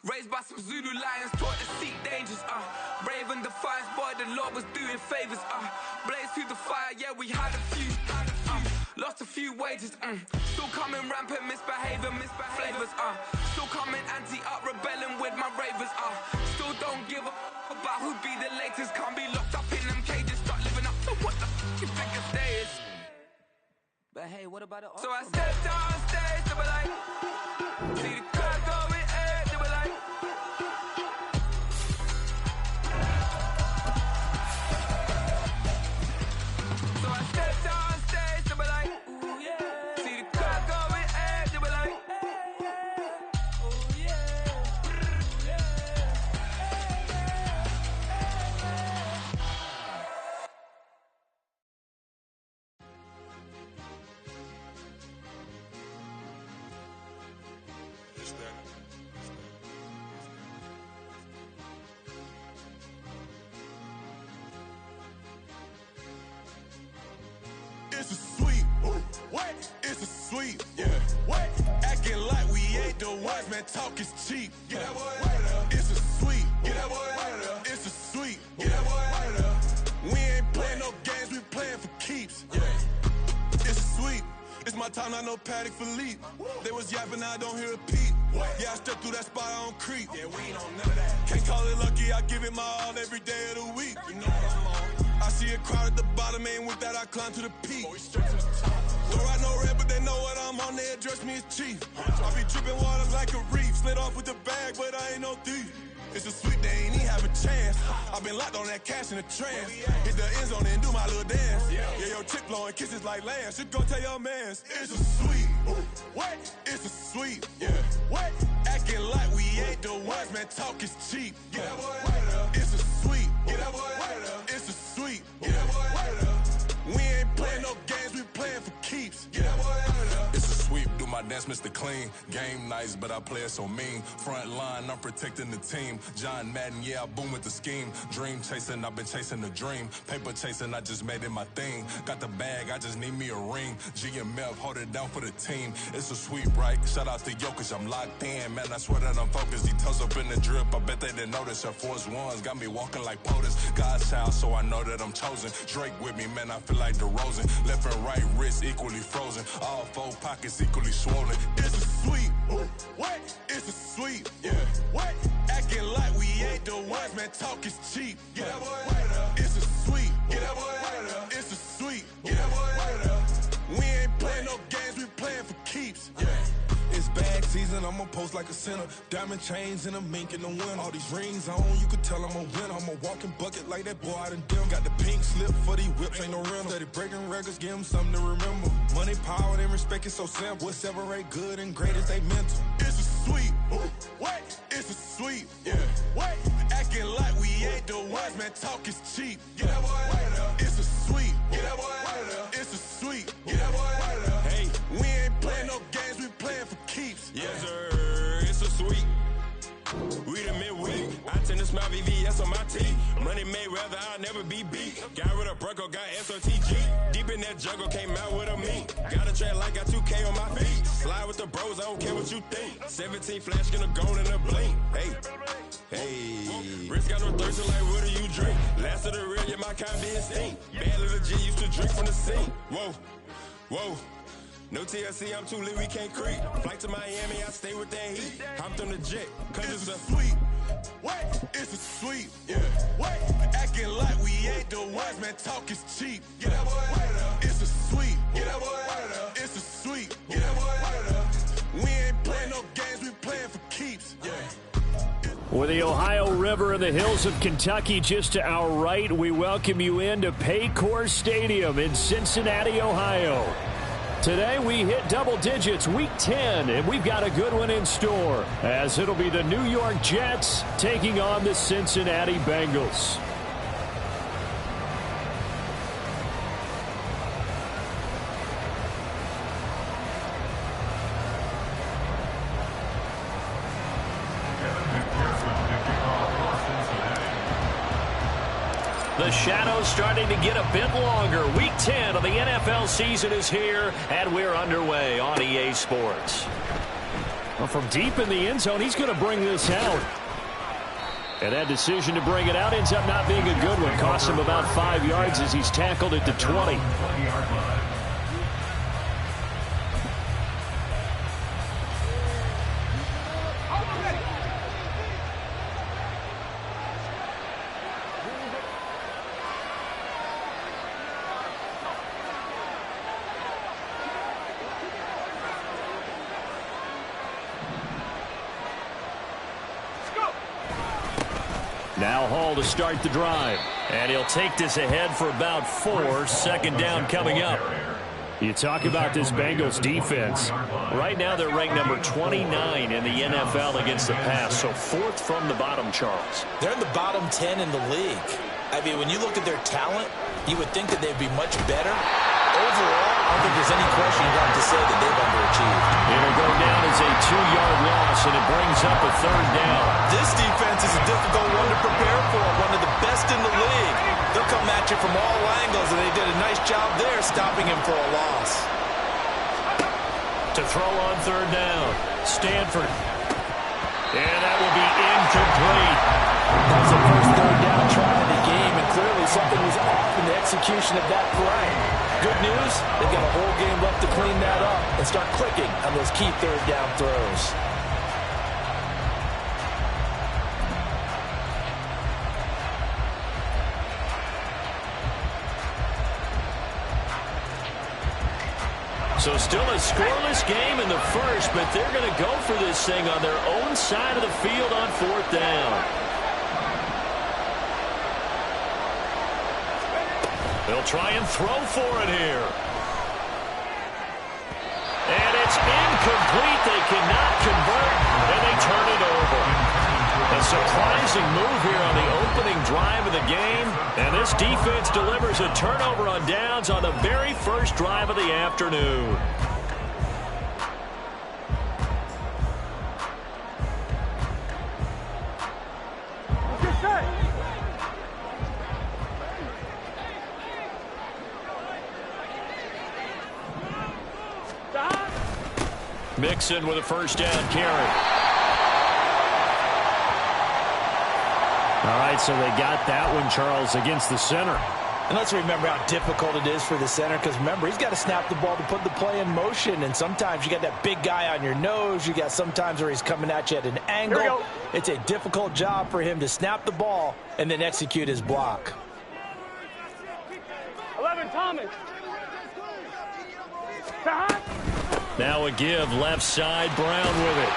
Raised by some Zulu lions, taught to seek dangers, brave and defiance, boy, the Lord was doing favors, blaze through the fire, yeah, we had a few, lost a few wages, still coming rampant, misbehaving, flavors, still coming anti-up, rebelling with my ravers, still don't give a about who be the latest, can't be locked up in them cages, start living up to what the you think a day is. But hey, what about it? So I stepped on stage, they were like, see the crowd going air, they were like, so I stepped on stage, they were like, ooh yeah, see the crowd going air, they were like, oh yeah, It's a sweep. What? It's a sweep. Yeah. What? Acting like we ain't the ones, man. Talk is cheap. Get that boy out of there. It's a sweep. Get that boy out of there. It's a sweep. Get that boy out of there. We ain't playing no games, we playing for keeps. Yeah. It's a sweep. It's my time, not no Paddock Philippe. They was yapping, I don't hear a peep. Yeah, I step through that spot, I don't creep. Yeah, we ain't on none of that. Can't call it lucky, I give it my all every day of the week. You know what I'm on. I see a crowd at the bottom, ain't with that, I climb to the peak. Don't ride no red, but they know what I'm on, they address me as chief. I be dripping water like a reef, slid off with the bag, but I ain't no thief. It's a sweep, they ain't even have a chance. I been locked on that cash in a trance. Hit the end zone and do my little dance. Yeah, your chick blowing kisses like Lance. Should go tell your mans. It's a sweep. What? It's a sweep. Yeah. What? Acting like we ain't the ones, man. Talk is cheap. Get that boy out of there. It's a sweep. Get that boy out of there. It's a sweep. Get that boy out of there. We ain't playing no games, we playing for keeps. Get that boy out of there. It's a sweep, do my dance, Mr. Clean. Game nice, but I play it so mean. Front line, I'm protecting the team. John Madden, yeah, I boom with the scheme. Dream chasing, I've been chasing the dream. Paper chasing, I just made it my thing. Got the bag, I just need me a ring. GMF, hold it down for the team. It's a sweep, right? Shout out to Jokic, I'm locked in. Man, I swear that I'm focused. He toes up in the drip, I bet they didn't notice. Air Force Ones got me walking like POTUS. God's child, so I know that I'm chosen. Drake with me, man, I feel like DeRozan. Left and right wrist equally frozen. All four pockets equally swollen. It's a sweep. What? It's a sweep. Yeah. What? Acting like we ain't the ones, man. Talk is cheap. Get that boy out of there. It's a sweep. Get that boy out of there. It's a sweep. Get that boy out of there. We ain't playing no games, we playing for keeps. Yeah. It's bag season, I'ma post like a sinner. Diamond chains and a mink in the wind. All these rings on, you could tell I'm a winner. I'm a walking bucket like that boy out in dim. Got the pink slip for these whips, ain't no rental. Steady breaking records, give them something to remember. Money, power, and respect is so simple. What separate good and great is they mental. It's a sweep. What? It's a sweep. Yeah. What? Acting like we ain't the ones, man. Talk is cheap. Get that boy out of there. It's a sweep. Get that boy out of there. It's a sweep. Get that boy out of there. Hey, we ain't playing no games, we playing for keeps. Yes, sir. It's a sweep. We the midweek. I tend to smile VVS on my teeth. Money made rather I'll never be beat. Got rid of Bronco, got SOTG. Deep in that jungle, came out with a meat. Got a track like got 2K on my feet. Slide with the bros, I don't care what you think. 17 flash, gonna go in a blink. Hey, hey. Wrist got no thirst, like what do you drink? Last of the real, yeah, my kind be instinct. Bad little G used to drink from the sink. Whoa, whoa. No TLC, I'm too lit, we can't creep. Flight to Miami, I stay with that heat. Hopped on the jet, cause it's a sweep. What? It's a sweep. Yeah. What? Acting like we ain't the ones, man. Talk is cheap. Get that boy out of there. It's a sweep. Get that boy out of there. It's a sweep. Get that boy out of there. We ain't playing no games, we playing for keeps. Yeah. With the Ohio River and the hills of Kentucky just to our right, we welcome you into Paycor Stadium in Cincinnati, Ohio. Today we hit double digits, week 10, and we've got a good one in store, as it'll be the New York Jets taking on the Cincinnati Bengals. The shadow's starting to get a bit longer. Week 10 of the NFL season is here, and we're underway on EA Sports. Well, from deep in the end zone, he's going to bring this out. And that decision to bring it out ends up not being a good one. Costs him about 5 yards as he's tackled at the 20. Now Hall to start the drive. And he'll take this ahead for about 4. Second down coming up. You talk about this Bengals defense. Right now they're ranked number 29 in the NFL against the pass. So 4th from the bottom, Charles. They're in the bottom 10 in the league. I mean, when you look at their talent, you would think that they'd be much better. Overall, I don't think there's any question you'd have to say that they've underachieved. It'll go down as a 2-yard loss, and it brings up a 3rd down. This defense is a difficult one to prepare for, one of the best in the league. They'll come at you from all angles, and they did a nice job there stopping him for a loss. To throw on 3rd down, Stanford. And that will be incomplete. That's the first 3rd down try of the game, and clearly something was off in the execution of that play. Good news, they've got a whole game left to clean that up and start clicking on those key 3rd down throws. So still a scoreless game in the first, but they're going to go for this thing on their own side of the field on 4th down. They'll try and throw for it here. And it's incomplete. They cannot convert, and they turn it over. A surprising move here on the opening drive of the game. And this defense delivers a turnover on downs on the very first drive of the afternoon. Mixon with a 1st down carry. All right, so they got that one, Charles, against the center. And let's remember how difficult it is for the center, because remember, he's got to snap the ball to put the play in motion, and sometimes you got that big guy on your nose. You got sometimes where he's coming at you at an angle. It's a difficult job for him to snap the ball and then execute his block. 11, Thomas. Now a give, left side, Brown with it.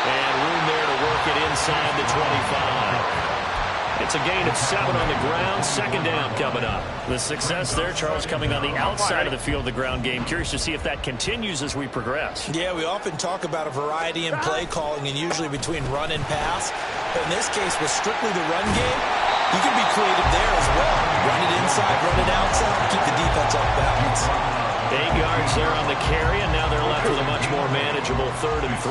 And room there to work it inside the 25. It's a gain of 7 on the ground. 2nd down coming up. The success there, Charles, coming on the outside of the field, the ground game. Curious to see if that continues as we progress. Yeah, we often talk about a variety in play calling and usually between run and pass. But in this case, with strictly the run game, you can be creative there as well. Run it inside, run it outside, keep the defense off balance. 8 yards there on the carry, and now they're left with a much more manageable 3rd and 3.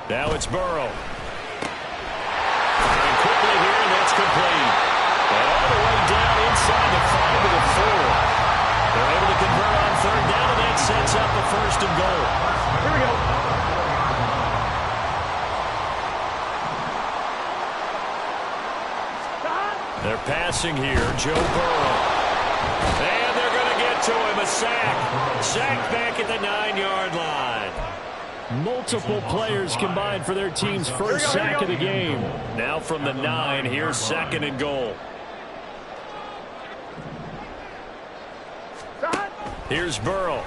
Now it's Burrow. And quickly here, and that's complete. And all the way down inside the 5 to the 4. They're able to convert on 3rd down, and that sets up a 1st and goal. Here we go. They're passing here, Joe Burrow. And they're going to get to him, a sack. Sack back at the 9-yard line. Multiple players combined for their team's first sack of the game. Now from the 9, here's 2nd and goal. Here's Burrow.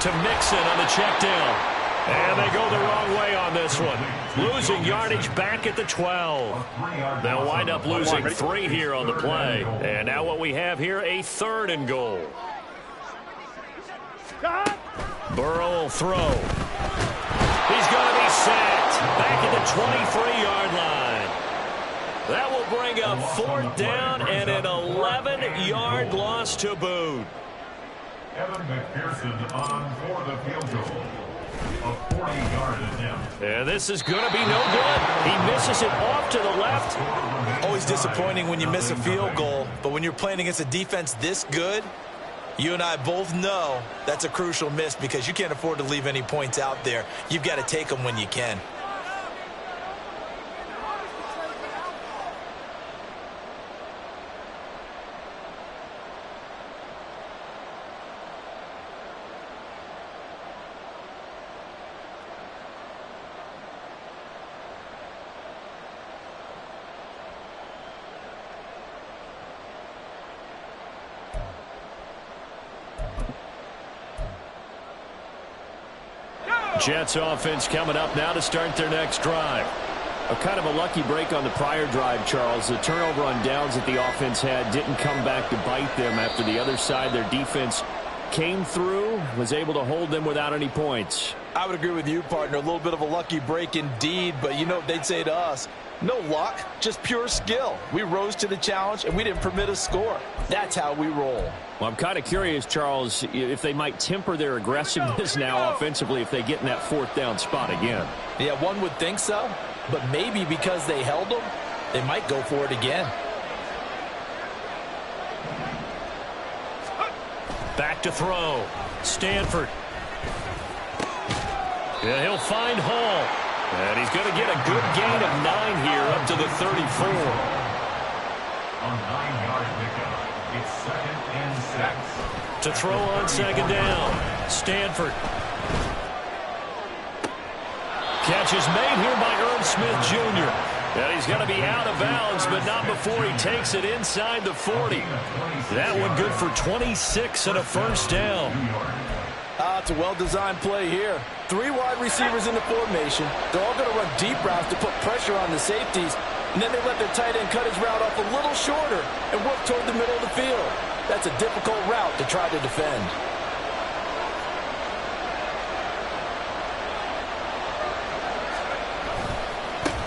To Mixon on the check down. And they go the wrong way on this one. Losing yardage back at the 12. They'll wind up losing 3 here on the play. And now what we have here, a 3rd and goal. Burrow will throw. He's going to be sacked back at the 23-yard line. That will bring up 4th down and an 11-yard loss to boot. Evan McPherson on for the field goal. And this is going to be no good. He misses it off to the left. Always disappointing when you miss a field goal, but when you're playing against a defense this good, you and I both know that's a crucial miss because you can't afford to leave any points out there. You've got to take them when you can. Jets offense coming up now to start their next drive. A kind of a lucky break on the prior drive, Charles. The turnover on downs that the offense had didn't come back to bite them after the other side. Their defense came through, was able to hold them without any points. I would agree with you, partner. A little bit of a lucky break indeed, but you know what they'd say to us? No luck, just pure skill. We rose to the challenge, and we didn't permit a score. That's how we roll. Well, I'm kind of curious, Charles, if they might temper their aggressiveness now offensively if they get in that fourth down spot again. Yeah, one would think so, but maybe because they held them, they might go for it again. Back to throw. Stanford. Yeah, he'll find Hall. And he's going to get a good gain of 9 here up to the 34. On 9-yard pickup, it's 2nd and 6. To throw on second down. Stanford. Catch is made here by Irv Smith Jr. And he's going to be out of bounds, but not before he takes it inside the 40. That one good for 26 and a first down. It's a well-designed play here. 3 wide receivers in the formation. They're all going to run deep routes to put pressure on the safeties. And then they let their tight end cut his route off a little shorter and work toward the middle of the field. That's a difficult route to try to defend.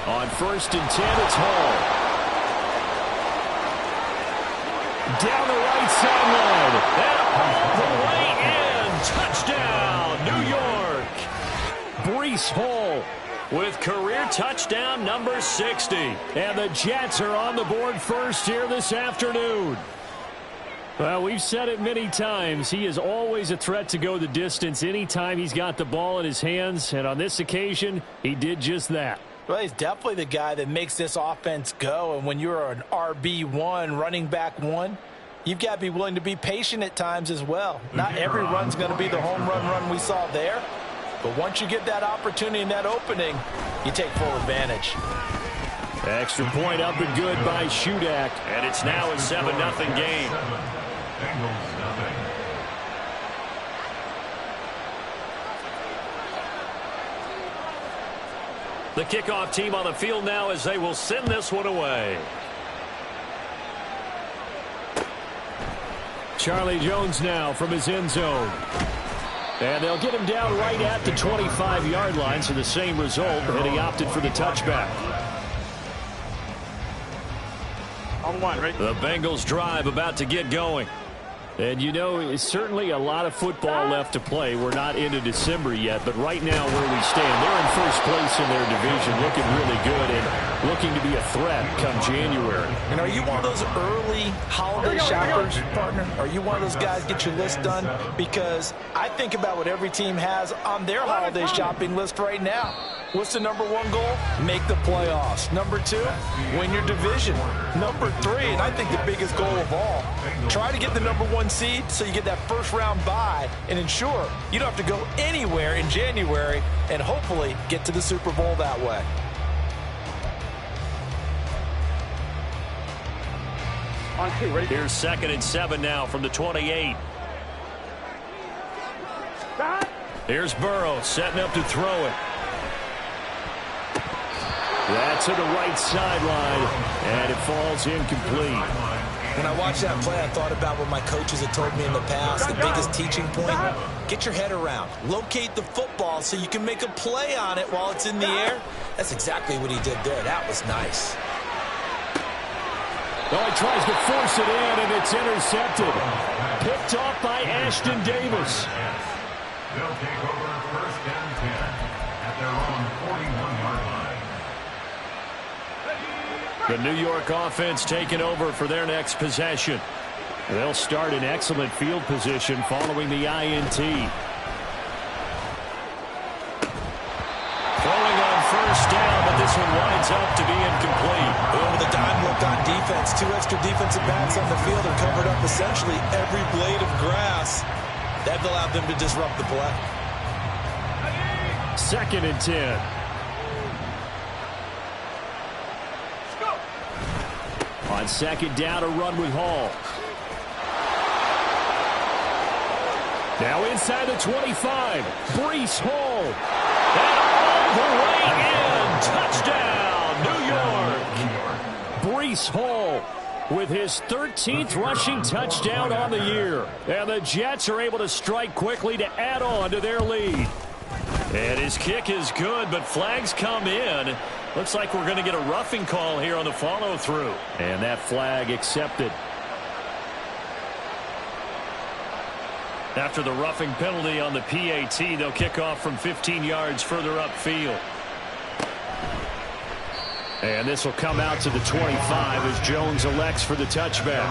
On 1st and 10, it's Hall. Down the right sideline. And all the way in. Touchdown, New York. Breece Hall with career touchdown number 60. And the Jets are on the board first here this afternoon. Well, we've said it many times. He is always a threat to go the distance anytime he's got the ball in his hands. And on this occasion, he did just that. Well, he's definitely the guy that makes this offense go. And when you're an RB1, running back 1, you've got to be willing to be patient at times as well. Not every run's going to be the home run we saw there. But once you get that opportunity and that opening, you take full advantage. Extra point up and good by Shudak. And it's now a 7-0 game. Bengals nothing. The kickoff team on the field now as they will send this one away. Charlie Jones now from his end zone. And they'll get him down right at the 25-yard line, so the same result, and he opted for the touchback. On 1, right? The Bengals drive about to get going. And, you know, it's certainly a lot of football left to play. We're not into December yet, but right now where we stand, they're in first place in their division, looking really good and looking to be a threat come January. And are you one of those early holiday shoppers, partner? Are you one of those guys get your list done? Because I think about what every team has on their holiday shopping list right now. What's the number 1 goal? Make the playoffs. Number 2, win your division. Number 3, and I think the biggest goal of all, try to get the number 1 seed so you get that first round bye and ensure you don't have to go anywhere in January and hopefully get to the Super Bowl that way. On 2, ready? Here's 2nd and 7 now from the 28. Here's Burrow setting up to throw it. That's to the right sideline, and it falls incomplete. When I watched that play, I thought about what my coaches had told me in the past. The biggest teaching point, get your head around. Locate the football so you can make a play on it while it's in the air. That's exactly what he did there. That was nice. Oh, he tries to force it in, and it's intercepted. Picked off by Ashton Davis. They'll take over first and 10 at their own 41-yard line. The New York offense taking over for their next possession. They'll start in excellent field position following the INT. Throwing on first down, but this one winds up to be incomplete. With a dime look on defense, 2 extra defensive backs on the field have covered up essentially every blade of grass. That allowed them to disrupt the play. 2nd and 10. On 2nd down, a run with Hall. Now inside the 25, Breece Hall. And all the way in. Touchdown, New York. Breece Hall with his 13th rushing touchdown on the year. And the Jets are able to strike quickly to add on to their lead. And his kick is good, but flags come in. Looks like we're going to get a roughing call here on the follow-through. And that flag accepted. After the roughing penalty on the PAT, they'll kick off from 15 yards further upfield. And this will come out to the 25 as Jones elects for the touchback.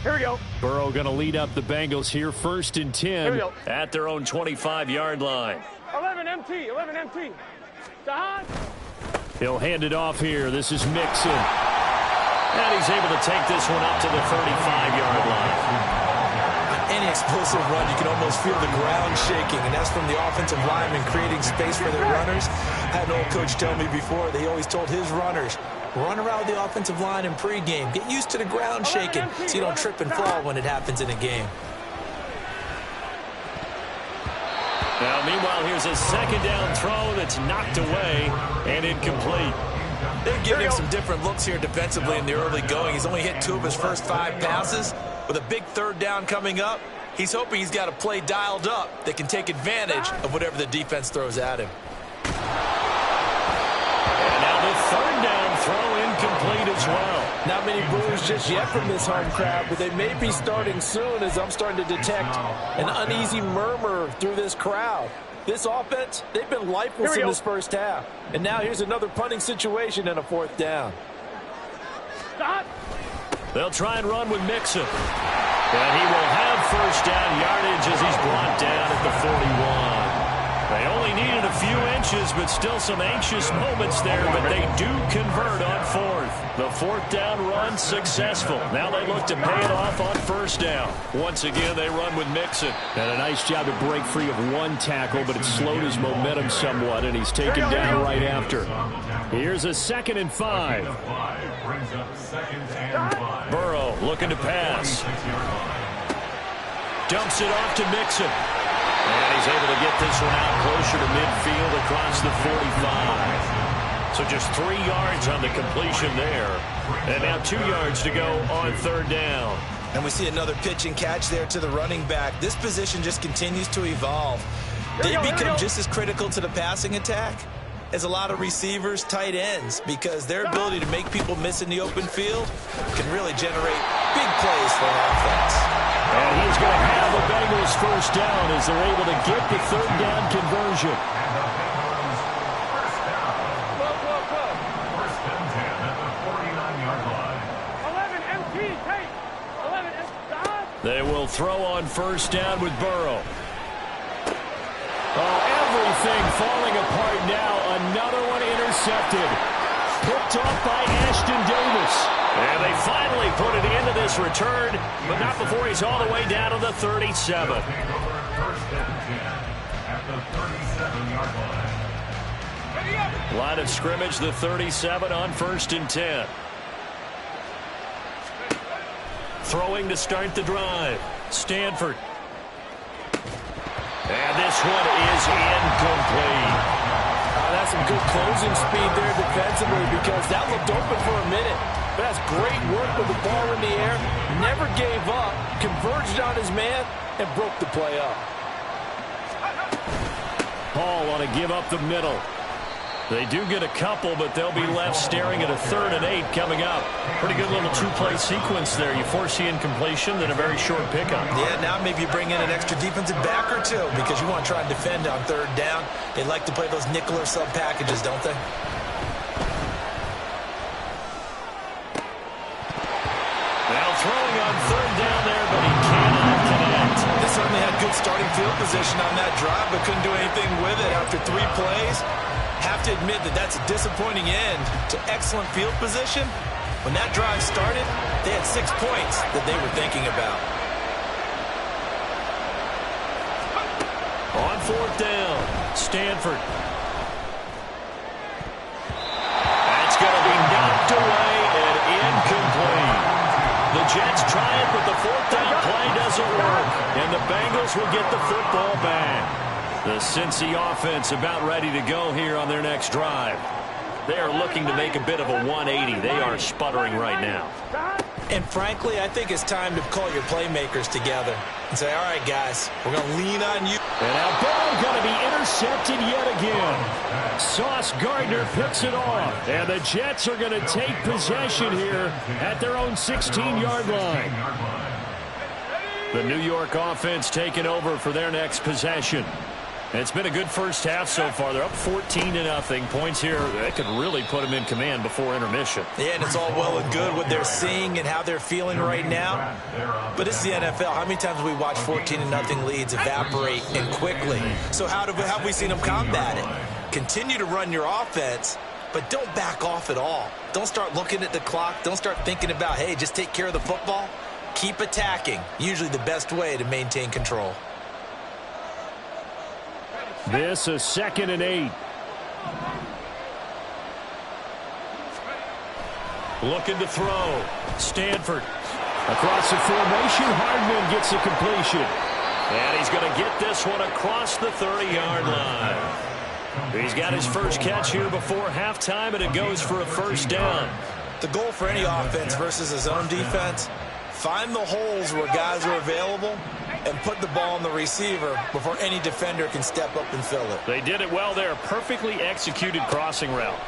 Here we go. Burrow going to lead up the Bengals here, 1st and 10 at their own 25-yard line. 11 MT, 11 MT. Dahan. He'll hand it off here. This is Mixon. And he's able to take this one up to the 35-yard line. Any explosive run, you can almost feel the ground shaking, and that's from the offensive linemen creating space for their runners. I had an old coach tell me before, they always told his runners, run around the offensive line in pregame. Get used to the ground shaking so you don't trip and fall when it happens in a game. Now, meanwhile, here's a 2nd down throw that's knocked away and incomplete. They've given him some different looks here defensively in the early going. He's only hit 2 of his first 5 passes. With a big 3rd down coming up, he's hoping he's got a play dialed up that can take advantage of whatever the defense throws at him. And now the 3rd down throw incomplete as well. Not many boos just yet from this home crowd, but they may be starting soon as I'm starting to detect an uneasy murmur through this crowd. This offense, they've been lifeless in this first half. And now here's another punting situation and a 4th down. Stop. They'll try and run with Mixon. And he will have 1st down yardage as he's brought down at the 41. They only needed a few inches, but still some anxious moments there, but they do convert on 4th. The 4th down run successful. Now they look to pay it off on 1st down. Once again, they run with Mixon. And a nice job to break free of 1 tackle, but it slowed his momentum somewhat, and he's taken down right after. Here's a 2nd and 5. Burrow looking to pass. Dumps it off to Mixon. And he's able to get this one out closer to midfield across the 45. So just 3 yards on the completion there. And now 2 yards to go on 3rd down. And we see another pitch and catch there to the running back. This position just continues to evolve. They become just as critical to the passing attack as a lot of receivers, tight ends, because their ability to make people miss in the open field can really generate big plays for an offense. And he's going to have the Bengals 1st down as they're able to get the 3rd down conversion. First and 10 at the 49-yard line. 11 MT, take. 11 MT. They will throw on 1st down with Burrow. Oh, everything falling apart now. Another one intercepted. Picked off by Ashton Davis. And they finally put it into this return, but not before he's all the way down to the 37. First and 10 at the 37-yard line. Line of scrimmage, the 37 on 1st and 10. Throwing to start the drive. Stanford. And this one is incomplete. That's some good closing speed there defensively because that looked open for a minute. But that's great work with the ball in the air. Never gave up, converged on his man, and broke the play up. Hall on a give up the middle. They do get a couple, but they'll be left staring at a 3rd and 8 coming up. Pretty good little 2-play sequence there. You force the incompletion, then a very short pickup. Yeah, now maybe you bring in an extra defensive back or two because you want to try and defend on 3rd down. They like to play those nickel or sub packages, don't they? Now throwing on 3rd down there, but he cannot connect. They certainly had good starting field position on that drive, but couldn't do anything with it after 3 plays. Have to admit that that's a disappointing end to excellent field position. When that drive started, they had 6 points that they were thinking about. On 4th down, Stanford. That's going to be knocked away and incomplete. The Jets try it, but the 4th down play doesn't work, and the Bengals will get the football back. The Cincy offense about ready to go here on their next drive. They are looking to make a bit of a 180. They are sputtering right now. And frankly, I think it's time to call your playmakers together and say, all right, guys, we're going to lean on you. And our ball going to be intercepted yet again. Sauce Gardner picks it off. And the Jets are going to take possession here at their own 16-yard line. The New York offense taking over for their next possession. It's been a good first half so far. They're up 14-0. Points here, they could really put them in command before intermission. Yeah, and it's all well and good what they're seeing and how they're feeling right now. But it's the NFL. How many times have we watched 14-0 leads evaporate and quickly? So how have we seen them combat it? Continue to run your offense, but don't back off at all. Don't start looking at the clock. Don't start thinking about, hey, just take care of the football. Keep attacking. Usually the best way to maintain control. This is 2nd and 8. Looking to throw. Stanford. Across the formation, Hardman gets a completion. And he's going to get this one across the 30-yard line. He's got his first catch here before halftime, and it goes for a 1st down. The goal for any offense versus his own defense, find the holes where guys are available and put the ball on the receiver before any defender can step up and fill it. They did it well there. Perfectly executed crossing route.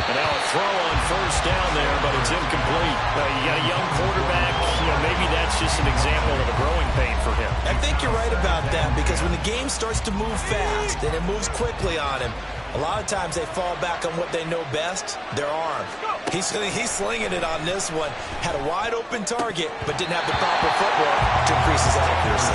And now a throw on 1st down there, but it's incomplete. You got a young quarterback. Maybe that's just an example of a growing pain for him. I think you're right about that because when the game starts to move fast and it moves quickly on him, a lot of times they fall back on what they know best, their arm. He's slinging it on this one. Had a wide-open target, but didn't have the proper footwork to increase his accuracy.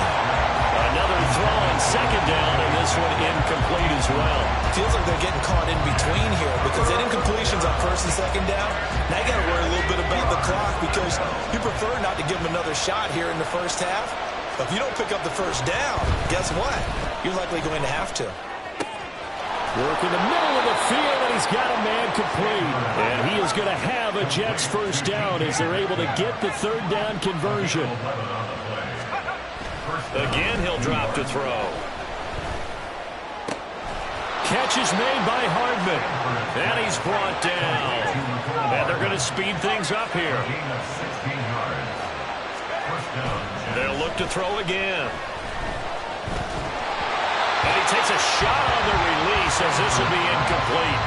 Another throw on 2nd down, and this one incomplete as well. Feels like they're getting caught in between here because they had incompletions on 1st and 2nd down. Now you got to worry a little bit about the clock because you prefer not to give them another shot here in the first half. But if you don't pick up the 1st down, guess what? You're likely going to have to. Work in the middle of the field, and he's got a man complete. And he is going to have a Jets 1st down as they're able to get the 3rd down conversion. Again, he'll drop to throw. Catch is made by Hardman. And he's brought down. And they're going to speed things up here. They'll look to throw again. And he takes a shot on the release as this will be incomplete.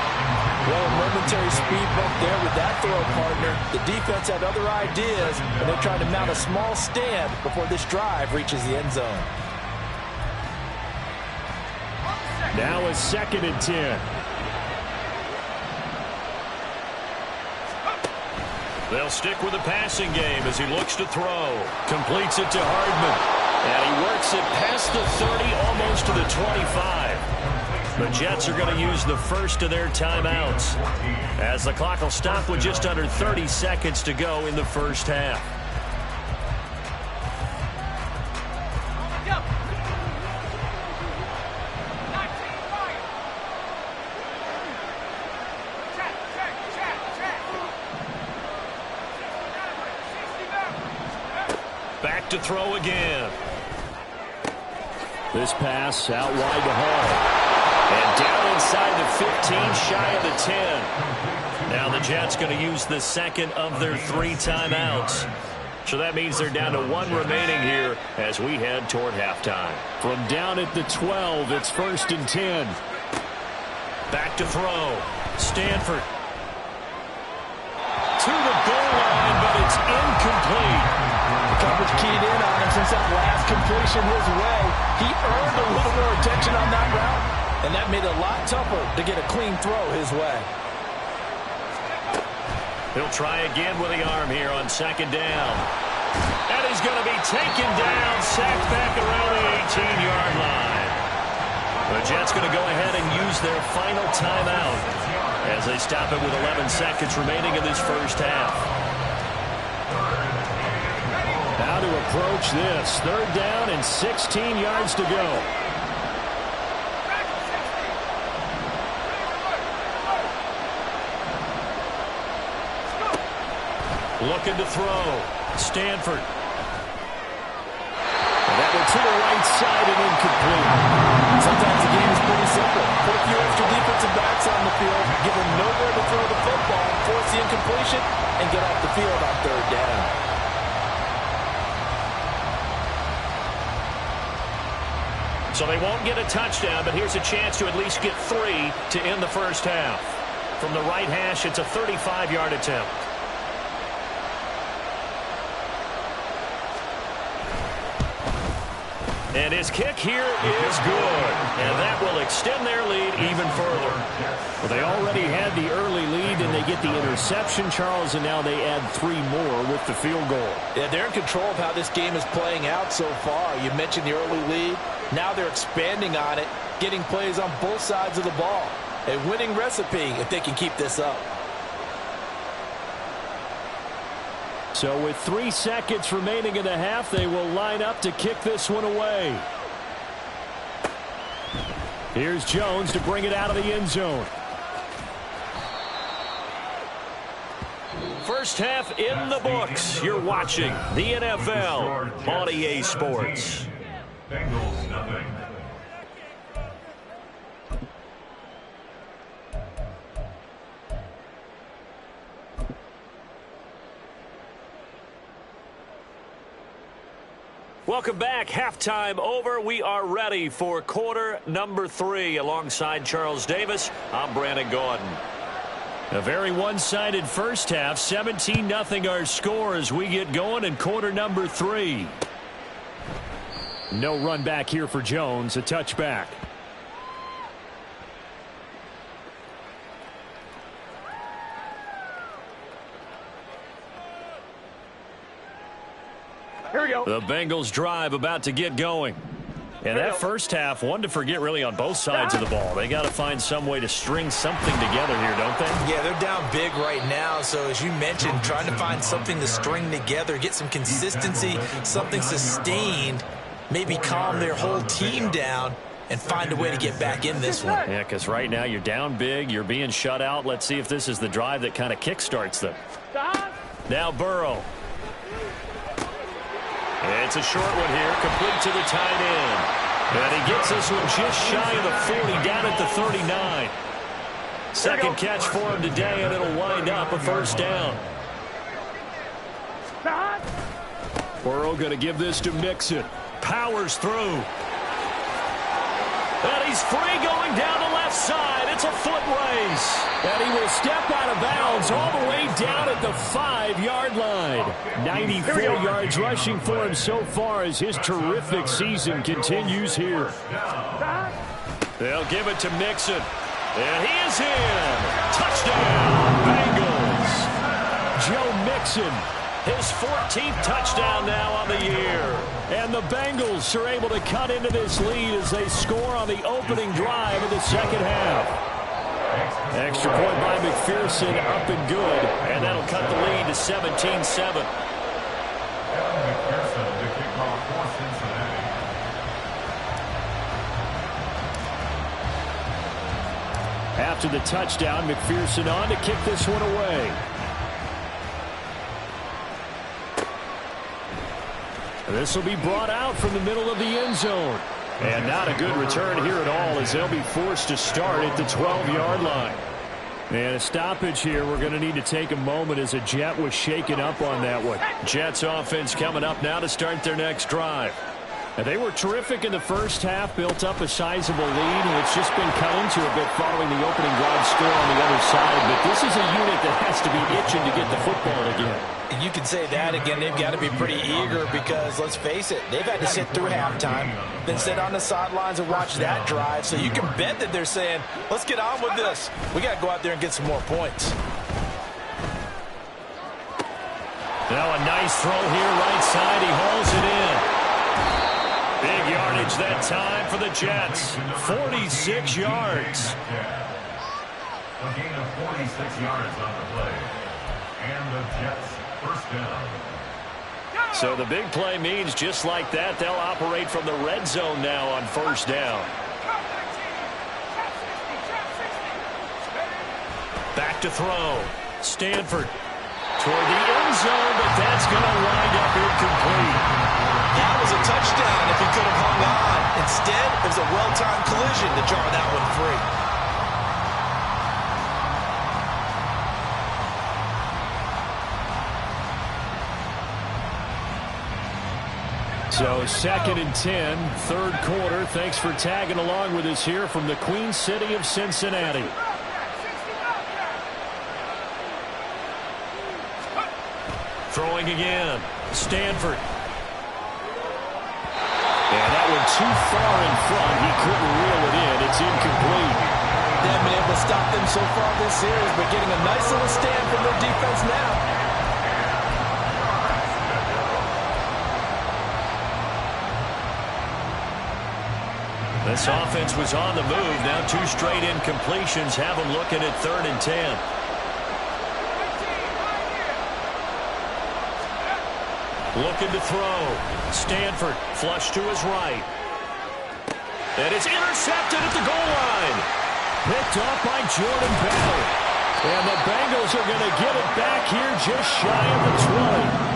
Well, a momentary speed bump there with that throw, partner. The defense had other ideas, and they're trying to mount a small stand before this drive reaches the end zone. Now it's 2nd and 10. They'll stick with the passing game as he looks to throw. Completes it to Hardman. And he works it past the 30, almost to the 25. The Jets are going to use the first of their timeouts as the clock will stop with just under 30 seconds to go in the first half. Back to throw again. This pass out wide to Hall. And down inside the 15, shy of the 10. Now the Jets going to use the second of their 3 timeouts. So that means they're down to 1 remaining here as we head toward halftime. From down at the 12, it's 1st and 10. Back to throw. Stanford. To the goal line, but it's incomplete. The coverage keyed in on him since that last completion his way. He earned a little more attention on that route, and that made it a lot tougher to get a clean throw his way. He'll try again with the arm here on 2nd down. And he's going to be taken down, sacked back around the 18-yard line. The Jets going to go ahead and use their final timeout as they stop it with 11 seconds remaining in this first half. Now to approach this. 3rd down and 16 yards to go. Looking to throw. Stanford. And that one to the right side and incomplete. Sometimes the game is pretty simple. Put a few extra defensive backs on the field, give them nowhere to throw the football, force the incompletion, and get off the field on 3rd down. So they won't get a touchdown, but here's a chance to at least get 3 to end the first half. From the right hash, it's a 35-yard attempt. And his kick here is good. And that will extend their lead even further. Well, they already had the early lead, and they get the interception, Charles, and now they add 3 more with the field goal. Yeah, they're in control of how this game is playing out so far. You mentioned the early lead. Now they're expanding on it, getting plays on both sides of the ball. A winning recipe if they can keep this up. So with 3 seconds remaining in the half, they will line up to kick this one away. Here's Jones to bring it out of the end zone. First half in the books. You're watching the NFL on EA Sports. Bengals, nothing. Welcome back. Halftime over. We are ready for quarter number 3. Alongside Charles Davis, I'm Brandon Gordon. A very one-sided first half. 17-0 our score as we get going in quarter number 3. No run back here for Jones. A touchback. Here we go. The Bengals drive about to get going. And that first half, one to forget really on both sides of the ball. They got to find some way to string something together here, don't they? Yeah, they're down big right now. So as you mentioned, trying to find something to string together, get some consistency, something sustained, maybe calm their whole team down and find a way to get back in this one. Yeah, because right now you're down big, you're being shut out. Let's see if this is the drive that kind of kickstarts them. Now Burrow. It's a short one here, complete to the tight end. And he gets this one just shy of the 40, down at the 39. Second catch for him today, and it'll wind up a first down. Burrow going to give this to Mixon. Powers through. And he's free going down the left side. It's a foot race. And he will step out of bounds all the way down at the 5-yard line. 94 yards rushing for him so far as his terrific season continues here. They'll give it to Mixon. And he is in. Touchdown, Bengals. Joe Mixon, his 14th touchdown now on the year. And the Bengals are able to cut into this lead as they score on the opening drive of the second half. Extra point by McPherson, up and good. And that'll cut the lead to 17-7. McPherson to kick off for Cincinnati. After the touchdown, McPherson on to kick this one away. This will be brought out from the middle of the end zone. And not a good return here at all as they'll be forced to start at the 12-yard line. And a stoppage here. We're going to need to take a moment as a Jet was shaken up on that one. Jets offense coming up now to start their next drive. And they were terrific in the first half, built up a sizable lead, and it's just been cut into a bit following the opening drive score on the other side. But this is a unit that has to be itching to get the football again. And you can say that again. They've got to be pretty eager because, let's face it, they've had to sit through halftime, then sit on the sidelines and watch that drive. So you can bet that they're saying, let's get on with this. We got to go out there and get some more points. Now a nice throw here, right side. He hauls it in. Big yardage that time for the Jets. 46 yards. A gain of 46 yards on the play. And the Jets first down. So the big play means just like that, they'll operate from the red zone now on first down. Back to throw. Stanford toward the end zone, but that's going to wind up incomplete. That was a touchdown if he could have hung on. Instead, it was a well-timed collision to jar that one free. So 2nd and 10, third quarter. Thanks for tagging along with us here from the Queen City of Cincinnati. Throwing again. Stanford. And that one too far in front. He couldn't reel it in. It's incomplete. They haven't been able to stop them so far this series, but getting a nice little stand from their defense now. This offense was on the move. Now 2 straight incompletions have them looking at 3rd and 10. Looking to throw. Stanford flush to his right. And it's intercepted at the goal line. Picked off by Jordan Bell. And the Bengals are going to get it back here just shy of the 20.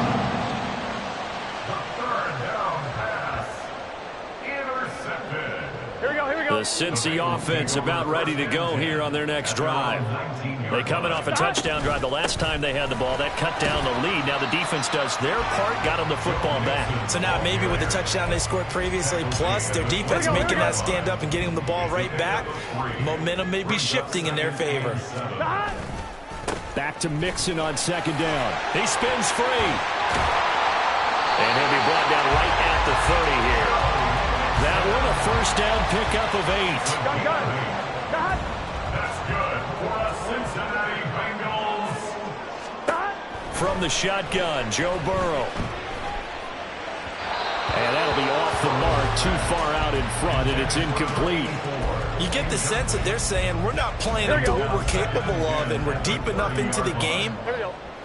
The Cincy offense about ready to go here on their next drive. They coming off a touchdown drive the last time they had the ball. That cut down the lead. Now the defense does their part, got them the football back. So now maybe with the touchdown they scored previously, plus their defense making that stand up and getting them the ball right back, momentum may be shifting in their favor. Back to Mixon on 2nd down. He spins free. And he'll be brought down right at the 30 here. That one a first down pickup of 8. That's good for the Cincinnati Bengals. From the shotgun, Joe Burrow. And that'll be off the mark, too far out in front, and it's incomplete. You get the sense that they're saying we're not playing up to what we're capable of, and we're deep enough into the game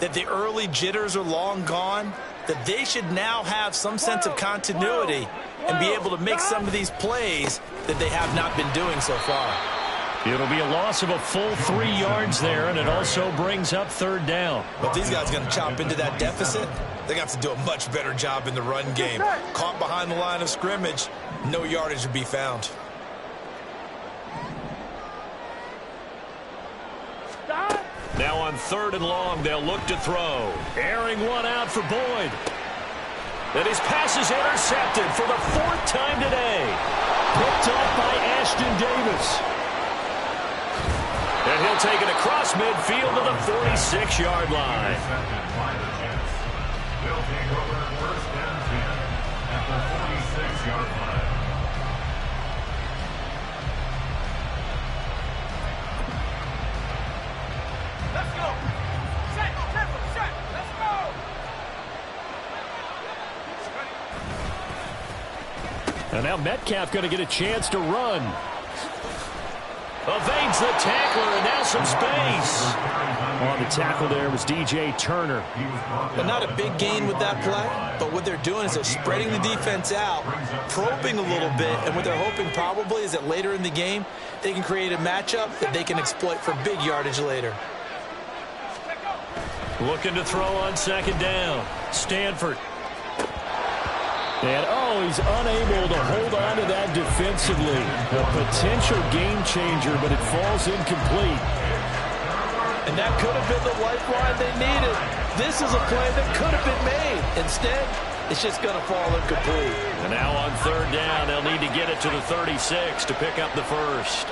that the early jitters are long gone, that they should now have some sense of continuity and be able to make some of these plays that they have not been doing so far. It'll be a loss of a full 3 yards there, and it also brings up 3rd down. But these guys are going to chop into that deficit. They got to do a much better job in the run game. Caught behind the line of scrimmage, no yardage to be found. Now on 3rd and long, they'll look to throw. Airing one out for Boyd. And his pass is intercepted for the 4th time today. Picked up by Ashton Davis. And he'll take it across midfield to the 46-yard line. They'll take over 1st and 10 at the 46-yard line. Let's go. Set, tempo, set. Let's go. And now Metcalf going to get a chance to run. Evades the tackler, and now some space. On the tackle there was DJ Turner. But not a big gain with that play, but what they're doing is they're spreading the defense out, probing a little bit, and what they're hoping probably is that later in the game, they can create a matchup that they can exploit for big yardage later. Looking to throw on 2nd down. Stanford. And, he's unable to hold on to that defensively. A potential game changer, but it falls incomplete. And that could have been the lifeline they needed. This is a play that could have been made. Instead, it's just going to fall incomplete. And now on third down, they'll need to get it to the 36 to pick up the first.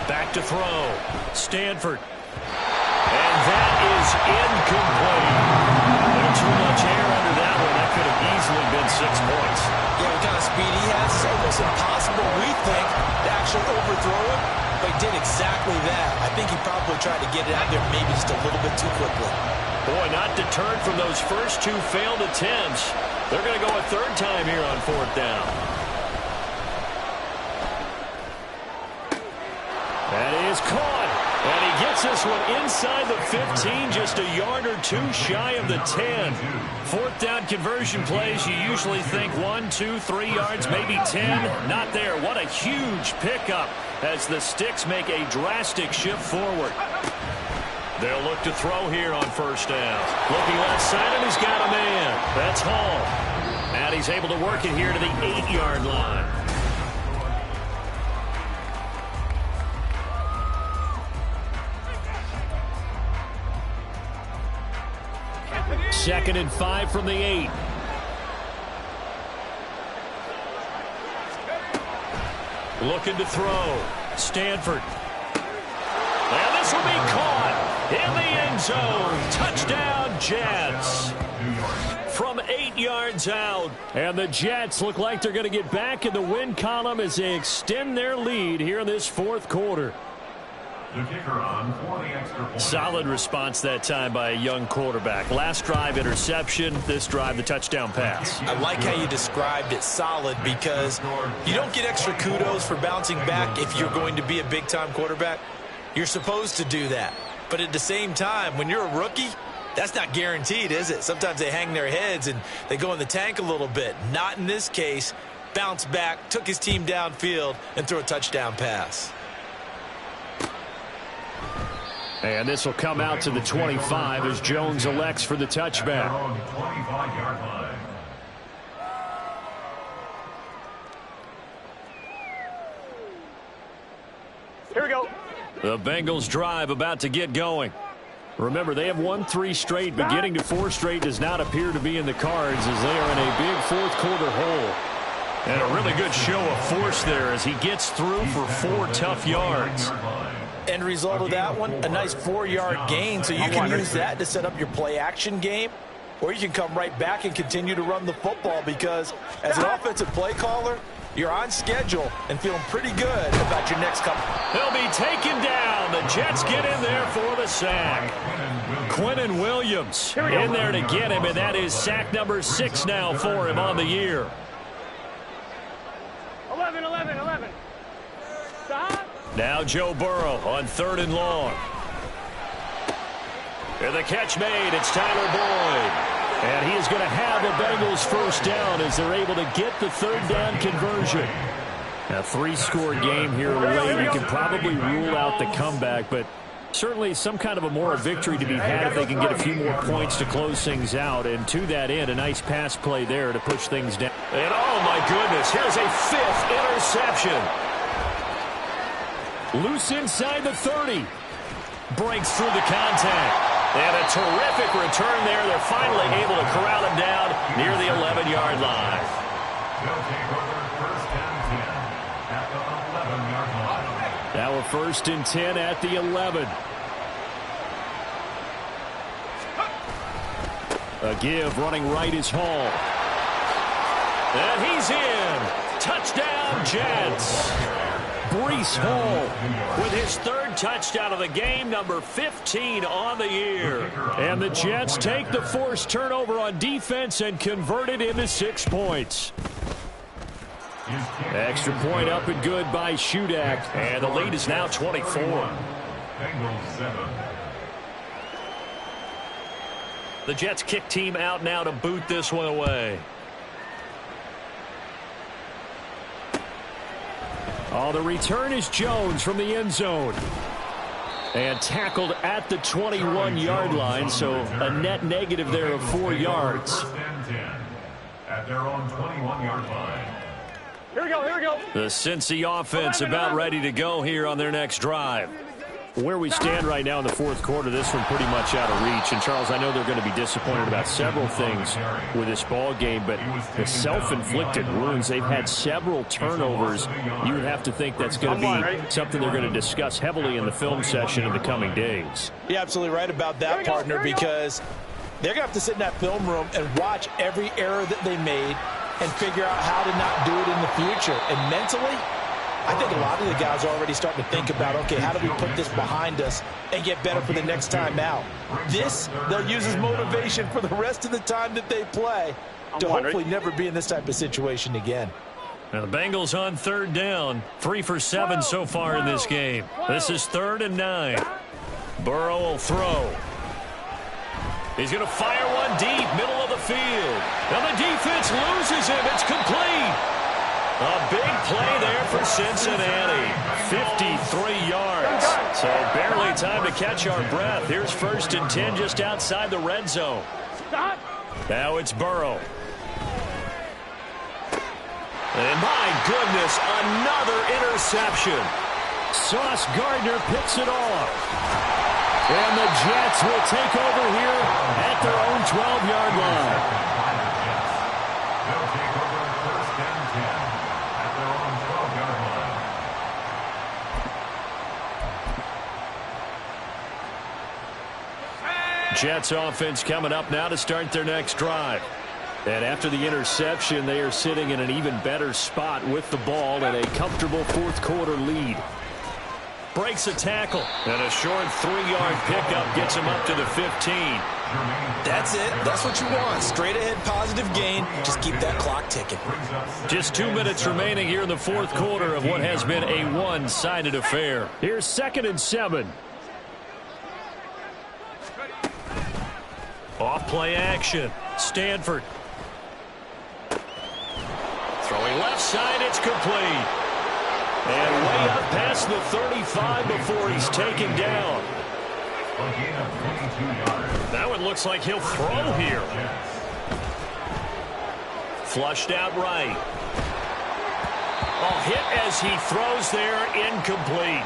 Back to throw. Stanford. And that is incomplete. A little too much air under that one. That could have easily been 6 points. Yeah, what kind of speed he has, it's almost impossible, we think, to actually overthrow it. But he did exactly that. I think he probably tried to get it out there maybe just a little bit too quickly. Boy, not deterred from those first 2 failed attempts. They're going to go a third time here on fourth down. That is caught. And he gets this one inside the 15, just a yard or 2 shy of the 10. Fourth down conversion plays, you usually think 1, 2, 3 yards, maybe 10. Not there. What a huge pickup as the Sticks make a drastic shift forward. They'll look to throw here on first down. Looking left side, and he's got a man. That's Hall. And he's able to work it here to the 8-yard line. Second and 5 from the 8. Looking to throw. Stanford. And this will be caught in the end zone. Touchdown, Jets. From 8 yards out. And the Jets look like they're going to get back in the win column as they extend their lead here in this fourth quarter. The kicker on for the extra point. Solid response that time by a young quarterback. Last drive, interception. This drive, the touchdown pass. I like how you described it, solid, because you don't get extra kudos for bouncing back if you're going to be a big-time quarterback. You're supposed to do that. But at the same time, when you're a rookie, that's not guaranteed, is it? Sometimes they hang their heads and they go in the tank a little bit. Not in this case. Bounced back, took his team downfield, and threw a touchdown pass. And this will come out to the 25 as Jones elects for the touchback. Here we go. The Bengals drive about to get going. Remember, they have won 3 straight, but getting to 4 straight does not appear to be in the cards as they are in a big fourth quarter hole. And a really good show of force there as he gets through for 4 tough yards. End result of that one, a nice 4-yard gain, so you can use that to set up your play-action game, or you can come right back and continue to run the football because as an offensive play caller, you're on schedule and feeling pretty good about your next couple. He'll be taken down. The Jets get in there for the sack. Quinnen Williams in there to get him, and that is sack number 6 now for him on the year. 11. Stop. Now Joe Burrow on 3rd and long. And the catch made. It's Tyler Boyd. And he is going to have the Bengals first down as they're able to get the 3rd down conversion. A 3-score game here late. You can probably rule out the comeback, but certainly some kind of a moral victory to be had if they can get a few more points to close things out. And to that end, a nice pass play there to push things down. And oh my goodness, here's a 5th interception. Loose inside the 30. Breaks through the contact. And a terrific return there. They're finally able to corral him down near the 11-yard line. They'll take over 1st and 10 at the 11-yard line. Now a 1st and 10 at the 11. A give running right is Hall. And he's in. Touchdown, Jets. Breece Hall with his 3rd touchdown of the game, number 15 on the year. And the Jets take the forced turnover on defense and convert it into 6 points. Extra point up and good by Shudak, and the lead is now 24. Bengals 7. The Jets kick team out now to boot this one away. Oh, the return is Jones from the end zone. And tackled at the 21-yard line, so a net negative there of 4 yards. 1st and 10 at their own 21-yard line. Here we go. The Cincy offense about ready to go here on their next drive. Where we stand right now in the fourth quarter, this one pretty much out of reach. And, Charles, I know they're going to be disappointed about several things with this ball game, but the self-inflicted wounds, they've had several turnovers. You would have to think that's going to be something they're going to discuss heavily in the film session in the coming days. You're absolutely right about that, partner, because they're going to have to sit in that film room and watch every error that they made and figure out how to not do it in the future. And mentally, I think a lot of the guys are already starting to think about, okay, how do we put this behind us and get better for the next time out? This, they'll use as motivation for the rest of the time that they play to hopefully never be in this type of situation again. Now the Bengals on third down. 3 for 7 so far in this game. This is 3rd and 9. Burrow will throw. He's going to fire one deep, middle of the field. Now the defense loses him. It's complete. A big play there for Cincinnati. 53 yards. So barely time to catch our breath. Here's 1st and 10 just outside the red zone. Now it's Burrow. And my goodness, another interception. Sauce Gardner picks it off. And the Jets will take over here at their own 12-yard line. They'll take over 1st and 10 at their own 12-yard line. Jets offense coming up now to start their next drive. And after the interception, they are sitting in an even better spot with the ball and a comfortable fourth quarter lead. Breaks a tackle, and a short 3-yard pickup gets him up to the 15. That's it. That's what you want. Straight ahead positive gain. Just keep that clock ticking. Just 2 minutes remaining here in the fourth quarter of what has been a one-sided affair. Here's 2nd and 7. Off play action. Stanford. Throwing left side, it's complete. And way up past the 35 before he's taken down. That one looks like he'll throw here. Flushed out right. Oh, hit as he throws there, incomplete.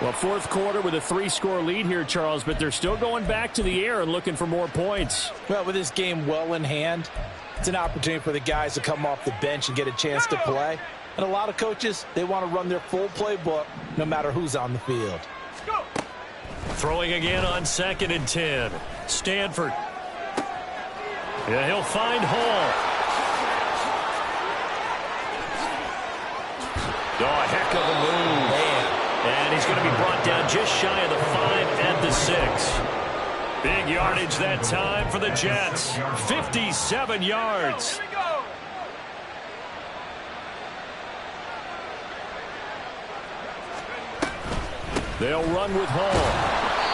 Well, fourth quarter with a 3-score lead here, Charles, but they're still going back to the air and looking for more points. Well, with this game well in hand, it's an opportunity for the guys to come off the bench and get a chance to play. And a lot of coaches, they want to run their full playbook no matter who's on the field. Throwing again on 2nd and 10. Stanford. Yeah, he'll find Hall. Oh, heck of a move. Man. And he's going to be brought down just shy of the 5 at the 6. Big yardage that time for the Jets. 57 yards. They'll run with Hall.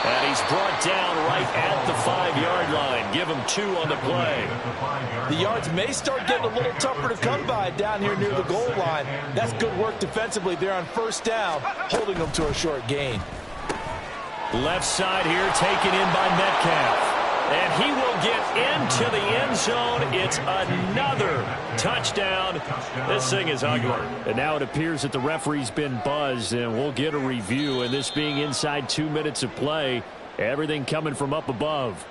And he's brought down right at the 5-yard line. Give him 2 on the play. The yards may start getting a little tougher to come by down here near the goal line. That's good work defensively there on 1st down, holding them to a short gain. Left side here taken in by Metcalf. And he will get into the end zone. It's another touchdown. This thing is ugly. And now it appears that the referee's been buzzed, and we'll get a review. And this being inside 2 minutes of play, everything coming from up above.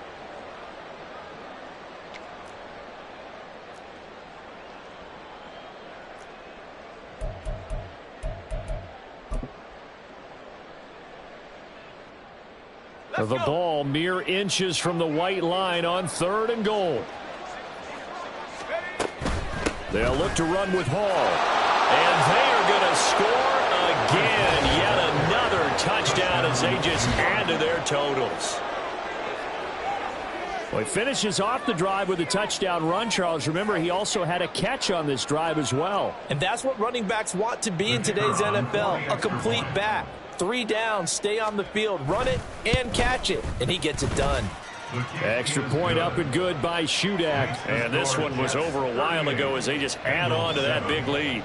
The ball mere inches from the white line on 3rd and goal. They'll look to run with Hall. And they are going to score again. Yet another touchdown as they just add to their totals. Well, he finishes off the drive with a touchdown run, Charles. Remember, he also had a catch on this drive as well. And that's what running backs want to be in today's NFL, a complete back. 3 downs, stay on the field, run it, and catch it. And he gets it done. Extra point up and good by Shudak. And this one was over a while ago as they just add on to that big lead.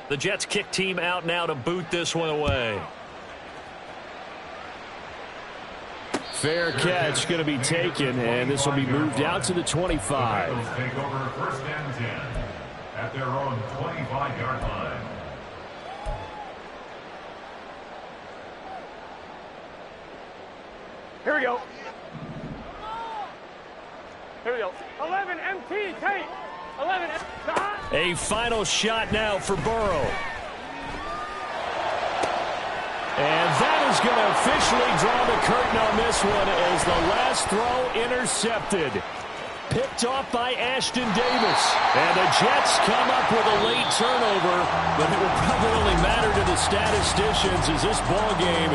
The Jets kick team out now to boot this one away. Fair catch going to be taken, and this will be moved out to the 25. Take over 1st and 10 at their own 25-yard line. Here we go. Here we go. 11 MT, Tate. 11 A final shot now for Burrow. And that is going to officially draw the curtain on this one as the last throw intercepted. Picked off by Ashton Davis. And the Jets come up with a late turnover, but it will probably only matter to the statisticians as this ball game